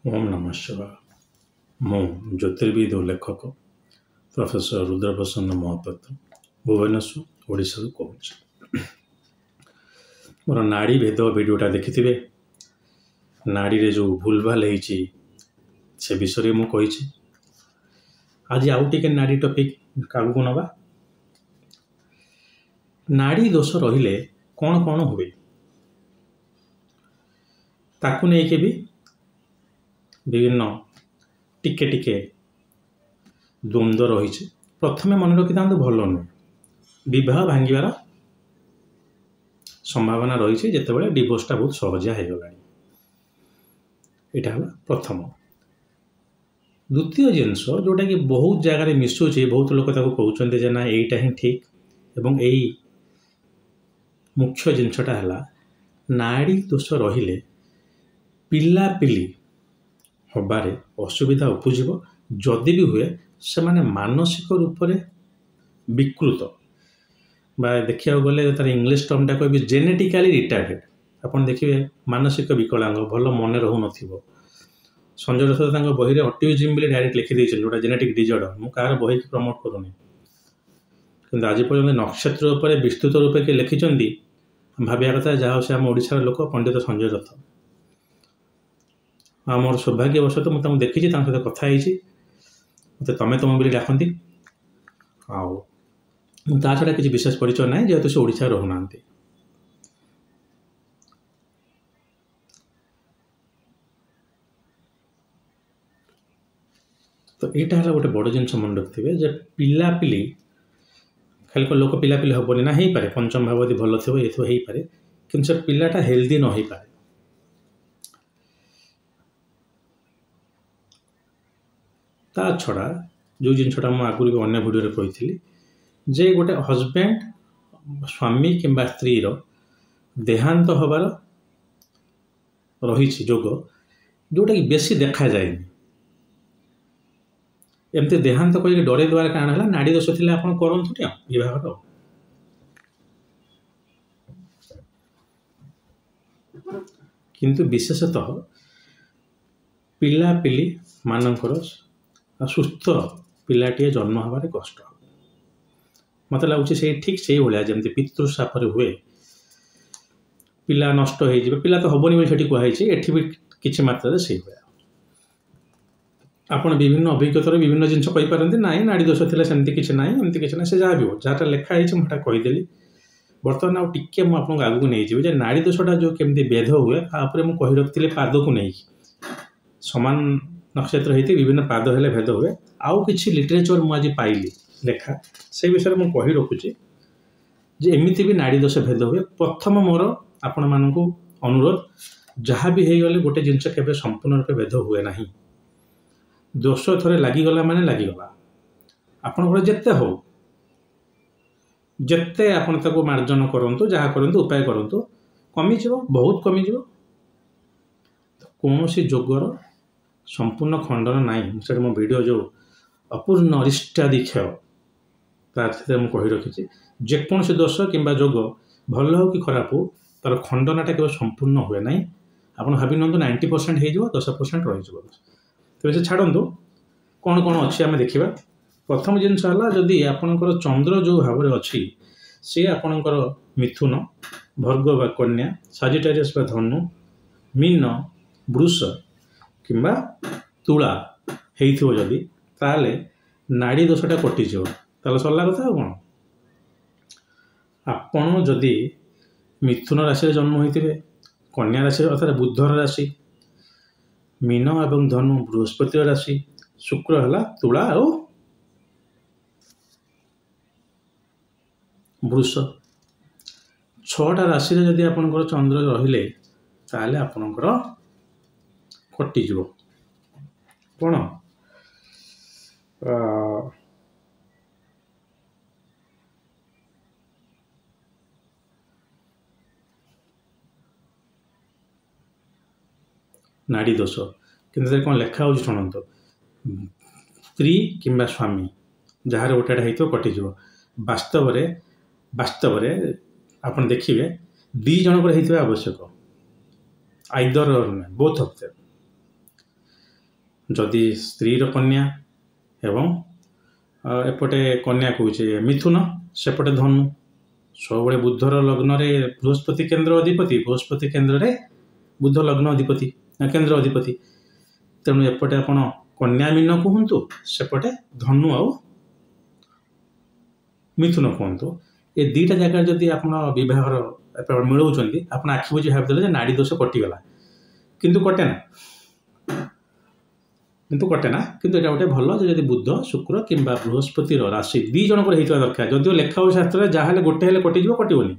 ओम नमः शिवाय। मु ज्योतिर्विद और लेखक प्रोफेसर रुद्रप्रसन्न महापात्र भुवनेश्वर ओडिशा कहूँ। मोर नाड़ी भेद भिडियोटा देखिथिबे। नाड़ी रे जो भूलभाल होईची से विषय मु कहिछि। आज आउ टिके नाड़ी टॉपिक आगु नबा। नाड़ी दोष रहिले कौन कौन हुए ताकू नहीं के भी विभिन्न टिके टिके द्वंद्व रही। प्रथमे मन रखी था भल नुहे विवाह भांगार संभावना रही जितेबाला डिवोर्सटा बहुत सहजिया हो गला। यहाँ प्रथम। द्वितीय जिनस जोटा कि बहुत जगार मिसुचे बहुत लोग कहते जे ना यहीटा ही ठीक एवं यही मुख्य जिनसटा है नाड़ी दोष रहिले पिलापिली हबारे असुविधा उपजीव जदि भी हुए से माने मानसिक रूप से विकृत बा देखा गले तार इंग्लीश टर्मटा कह जेनेटिकाली रिटार्डेड। आपन देखिए मानसिक विकलांग भल मन रहू न संजय दत्त बही ऑटिज्म भी डायरेक्ट लिखिदे जोटा जेनेटिक डिजॉर्डर। मु कार बही की प्रमोट करूनी कि आज पर्यटन नक्षत्र उपर विस्तृत रूपे किए लिखिं भाविया कथा जहाँ से आम ओडिशार लोक पंडित संजय दत्त। मोर सौभाग्यवश तो मुझे देखी सहित कथा मत तमें तुम भी डाकती ता छड़ा किसी विशेष परिचय ना जेहेतु से ओडिशा रहूना। तो यहाँ है गोटे बड़ जिन मन रखिए जे पिलापिली खाली लोक पिलापिली हेनी ना हो पारे पंचम भाव यदि भल थो ये हो पारे कि से पिलाटा हेल्दी न हो पारे। ता छड़ा जो जिनटा मुझे आगुरी भी अन्य भिडियो कही जे गोटे हजबैंड स्वामी किंबा स्त्री देहांत हबार रही जोग जोटा कि बेसी देखा जाए एमती देहांत कह डरे द्वारा कारण है नाड़ी दोष थी आप करूँ विवाह किंतु विशेषतः पिलापिली मानकर सुस्थ पिलाटे जन्म हबारे कष्ट मत लगुच से ठीक से भाया जमी पितृशाप हुए पिला नष्ट हो पिला तो हेनी से कहुई एठी भी किसी मात्रा से भाया आपड़ विभिन्न अभिज्ञतार विभिन्न जिन कहींपारती ना नाड़ी दोष थी सेमती किसी ना एमती किसी ना से जहाँ भी हो जहाँ लिखाई मुझे कहीदेली। बर्तमान आउ टिके मुझे आगू नहीं नाड़ी दोषटा जो केमती भेद हुए मुझे कही रखी पाद को नहीं सामान नक्षत्र होती विभिन्न पाद हेले भेद हुए आउ किसी लिटरेचर मुझे पाइली लेखा से विषय मुझे कही रखुची जे एमती भी नाड़ी दोष भेद हुए। प्रथम मोर आपण मानक अनुरोध जहाँ भी हो गले गोटे जिनस के संपूर्ण रूप भेद हुए ना दोष थे लगिगला माने लगिगला आपण जिते हो जिते आपण ताको मार्जन करंतु जहाँ करंतु उपाय करंतु कमिज बहुत कमिज कौन सी जोगर संपूर्ण खंडन नाई से मो वीडियो जो अपूर्ण अरिष्टादि क्षय तार मुझे रखी जेकोसी दोष किंबा जोग भल हो कि खराब हो तार खंडनाटा केवल संपूर्ण हुए ना आप भावी नियंतु 90% हो 10% रही तो से छाड़ू कौन कौन अच्छी आम देखा। प्रथम जिनस है जदि आपणकर चंद्र जो भाव में अच्छी सी आपणकर मिथुन भर्ग बा कन्या साजिटारियस बा धनु मीन वृष किंबा तुला हो जदि ताले नाड़ी दोषटा कटिज ताले सरला कथा कौन। आपण जदि मिथुन राशि जन्म होते कन्या राशि अर्थात बुधर राशि मीन एवं धनु बृहस्पति राशि शुक्र है तुला और वृष छटा राशि जदि आपणकर चंद्र रहिले ताले आपणकर कटिज कौन नाड़ी दोष कि कौन लिखा हो शुणु स्त्री किंबा स्वामी जहाँ गोटेटा हो कटिज वास्तव आप देखिए दी जनकर होता आवश्यक आइदर बोथ ऑफ देम जदि स्त्रीर कन्या एवं एपटे कन्या कौचे मिथुन सेपटे धनु सब बुधर लग्न रे बृहस्पति केन्द्र अधिपति बृहस्पति केन्द्र रे बुध लग्न अधिपति केन्द्र अधिपति तेणु एपटे आपण कन्या मीन कहतु सेपटे धनु आउ मिथुन कहतु ये दुईटा जगह जदि आप बहर मिलाऊँच आप आखि बुझी भाविदे नाड़ी दोष कटिगला किंतु कटेना किंतु एटा गोटे भल जदि बुध शुक्र कि बृहस्पति राशि दी जनक होता दरकार जदिव लेखा हो शास्त्र जहाँ गोटे हेल्ले कटिज कटोनी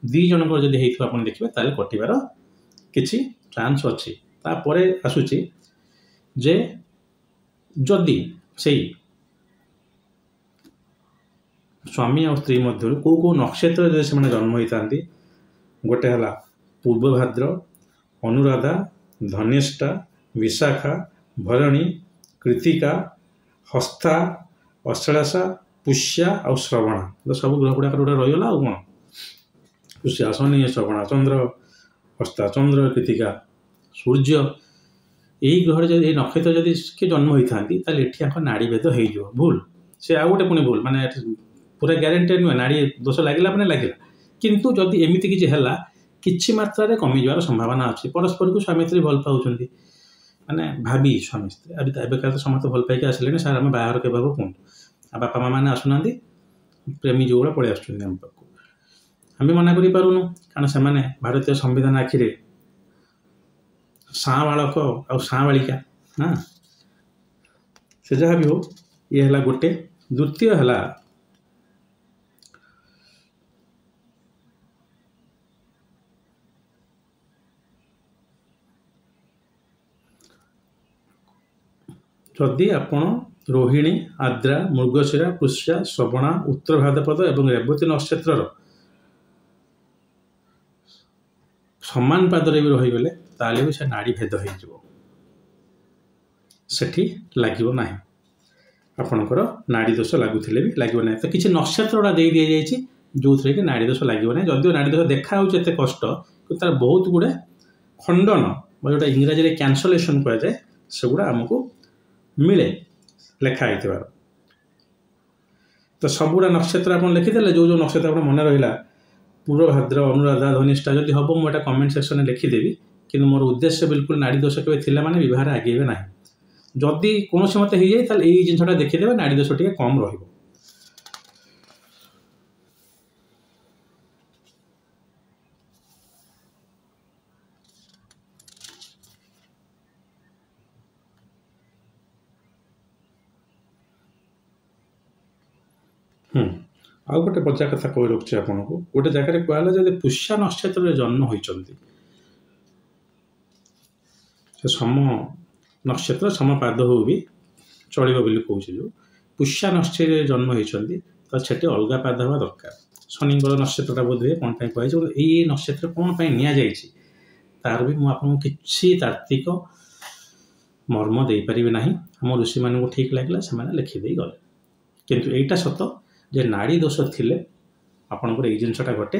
दी जनक जदि आप देखिए ताले कटार किसी चांस अच्छी तापर आसूची जे जदि से स्वामी और स्त्री मध्य कौ नक्षत्र से जन्म होता गोटे है पूर्वभाद्र अनुराधा धनिष्ठा विशाखा भरणी कृतिका हस्ता अश्लेषा पुष्या और श्रवणा तो सब ग्रह गुड़ाक रहीगला आ कौन पुष्या शनि श्रवणा चंद्र हस्ता चंद्र कृतिका सूर्य यही ग्रह जब नक्षत्र जदि किए जन्म होता ये नाड़ी भेद हो भूल से आउ गोटे पुणी भूल माने पूरा ग्यारंटेड नुहे नाड़ी दोष लगे मैंने लगे किंतु जदि एमती किसी है किसी मात्रा कमी जावर संभावना अच्छी परस्पर को स्वामी स्त्री भल पाँच माने भाभी स्वामी स्त्री अभी तो समस्त भल पाई आसिले सार आम बाहर के कहूँ आ बापा माँ मैंने आसुना प्रेमी जो पलि आम पाक आम मना कर पारूनु कारण से भारतीय संविधान आखिरे साँ बालक आ साँ बालिका हाँ से जहाँ भी हो ये है गोटे द्वितीय है जदि आपण रोहिणी आद्रा मृगशिरा पुष्या श्रवणा उत्तर भाद्रपद एवं रेवती नक्षत्र समान पादरे भी रहीगले ताले भी से नाड़ी भेद होठी लगे ना आपणकर नाड़ी दोष लगुले भी लगे ना तो किसी नक्षत्र दे दी जाए जो थे कि नाड़ी दोष लगे ना जदिव नाड़ी दोष देखा कष्ट कि तार बहुत गुड़े खंडन जोटा इंग्राजी में कैंसलेशन कहुए सेगुड़ा आमको मिले लेखाई तो सबुड़ा नक्षत्र आप लिखिदे जो नक्षत्र आप मन रहा पूर्वभाद्र अनुराधा धनिष्ठा जदि हम मुझे कमेंट सेक्शन में लिखिदेवी कि मोर उद्देश्य बिल्कुल नाड़ी दोष के माने बहार आगे ना जदि कौन मत हो जाए यही जिनटा देखीदे नाड़ी दोष टे कम रही आउ गोटे बजा कथा कही रखुच्छे आपन को गोटे जगह कहला जब पुष्या नक्षत्र जन्म होती सम नक्षत्र सम पाद हो भी चलो बोली कौच जो पुष्या नक्षत्र जन्म होती तो से अलग पाद हवा दरकार शनि नक्षत्रटा बोध हुए कौन कहुए ये नक्षत्र कौन नि तार भी मुझे किसी तार्किक मर्म दे पारि ना आम ऋषि मान ठीक लगे से लिखिदे गले किंतु यहीटा सत जे नाड़ी दोष थिले आपणकर ये जिनटा घटे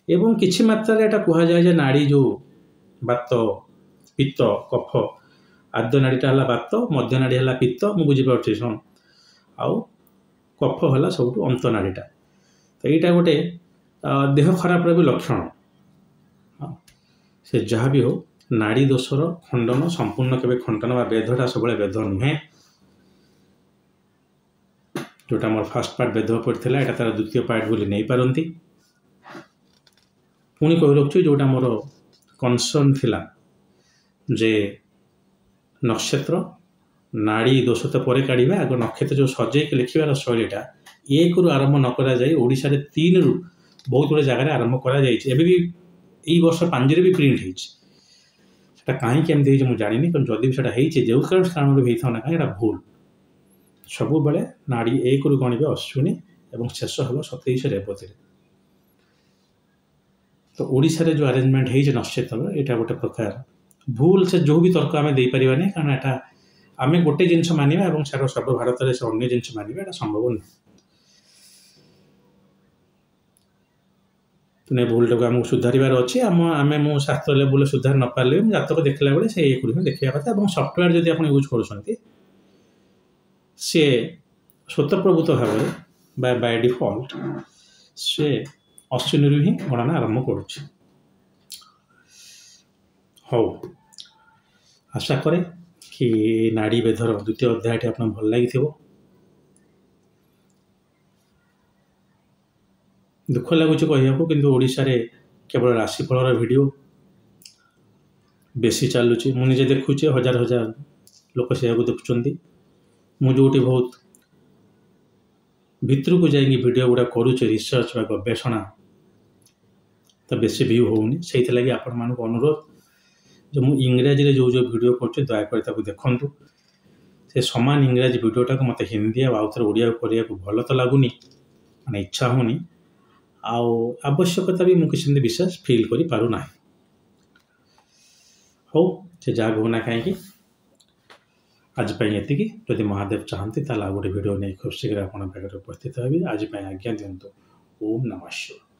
एवं किछि मात्रा रे एटा कहा जाए जे नाड़ी जो बात पित्त कफ आद्य नाड़ीटा है बात मध्य नाड़ी है पित्त मुझे बुझीपार शुण आउ कफ है सब अंत नाड़ीटा तो यहाँ गोटे देह खराब भी लक्षण से जहाँ भी हो नाड़ी दोषर खंडन संपूर्ण केवे खंडन बेधटा सब बेध नुहे जोटा मोर फास्ट पार्ट बेध पड़ता है तार द्वितीय पार्ट बोली नहीं पारती पुणी कही रखु जोटा मोर कनसर्न थिला जे नक्षत्र नाड़ी दोष तो पर काढ़ा आग नक्षत्र जो सजे लिखार शैलीटा एक रु आरंभ न करा जाए ओडिशा रे 3 रु बहुत गुड़े जगह आरंभ करा जाए एबे भी यही वर्ष 5 भी प्रिंट होता कहीं केमती मुझे जानी जदि भी से जो कारण भी होता ना कहीं भूल सब बेले नाड़ी 1 रु गणवे अश्विनी और शेष हम 27 रेवती तो ओडिशा रे जो अरेंजमेंट है नक्षत्र यहाँ गोटे प्रकार भूल से जो भी तर्क आम दे पारानी कारण यहाँ आम गोटे जिनस मानिबा और सारा सर्व भारत में से अन्य जिनस मानिबा संभव नहीं ତେଣୁ ଭୁଲଟାକୁ ଆମକୁ ସୁଧାରିବାର ଅଛି। ଆମେ ମୁଁ ଶାସ୍ତ୍ର ଲେବୁଲରେ ସୁଧାରି ନ ପାରିଲେ ବି ଜାତକ ଦେଖିଲା ବେଳେ ସେ ଏଗୁଡ଼ିକ ହିଁ ଦେଖିବା କଥା। ଏବଂ ସଫ୍ଟୱେୟାର ଯଦି ଆପଣ ୟୁଜ୍ କରୁଛନ୍ତି ସିଏ ସ୍ୱତଃପ୍ରବୃତ୍ତ ଭାବରେ ବା ବାଇ ଡିଫଲ୍ଟ ସେ ଅଶ୍ୱିନୀରୁ ହିଁ ଗଣନା ଆରମ୍ଭ କରୁଛି। ହଉ, ଆଶା କରେ କି ନାଡ଼ି ବେଧର ଦ୍ୱିତୀୟ ଅଧ୍ୟାୟଟି ଆପଣଙ୍କୁ ଭଲ ଲାଗିଥିବ। ଦୁଃଖ ଲାଗୁଛି କହିବାକୁ, କିନ୍ତୁ ଓଡ଼ିଶାରେ କେବଳ ରାଶିଫଳର ଭିଡ଼ିଓ ବେଶୀ ଚାଲୁଛି। ମୁଁ ନିଜେ ଦେଖୁଛି, ହଜାର ହଜାର ଲୋକ ସେଇଆକୁ ଦେଖୁଛନ୍ତି। ମୁଁ ଯେଉଁଠି ବହୁତ ଭିତରକୁ ଯାଇକି ଭିଡ଼ିଓ ଗୁଡ଼ା କରୁଛି, ରିସର୍ଚ୍ଚ ବା ଗବେଷଣା, ତ ବେଶୀ ଭିଉ ହେଉନି। ସେଇଥିଲାଗି ଆପଣମାନଙ୍କୁ ଅନୁରୋଧ ଯେ ମୁଁ ଇଂରାଜୀରେ ଯେଉଁ ଭିଡ଼ିଓ କରୁଛି ଦୟାକରି ତାକୁ ଦେଖନ୍ତୁ। ସେ ସମାନ ଇଂରାଜୀ ଭିଡ଼ିଓଟାକୁ ମୋତେ ହିନ୍ଦୀ ଆଉ ଆଉଥରେ ଓଡ଼ିଆକୁ କରିବାକୁ ଭଲ ତ ଲାଗୁନି, ମାନେ ଇଚ୍ଛା ହେଉନି, ଆଉ ଆବଶ୍ୟକତା ବି ମୁଁ କିଛି ସେମିତି ବିଶେଷ ଫିଲ୍ କରିପାରୁନାହିଁ। ହଉ, ସେ ଯାହା କହୁନା କାହିଁକି, ଆଜି ପାଇଁ ଏତିକି। ଯଦି ମହାଦେବ ଚାହାନ୍ତି ତାହେଲେ ଆଉ ଗୋଟେ ଭିଡ଼ିଓ ନେଇ ଖୁବ୍ ଶୀଘ୍ର ଆପଣଙ୍କ ପାଖରେ ଉପସ୍ଥିତ ହେବି। ଆଜି ପାଇଁ ଆଜ୍ଞା ଦିଅନ୍ତୁ। ଓମ୍ ନମଃ ଶିବାୟ।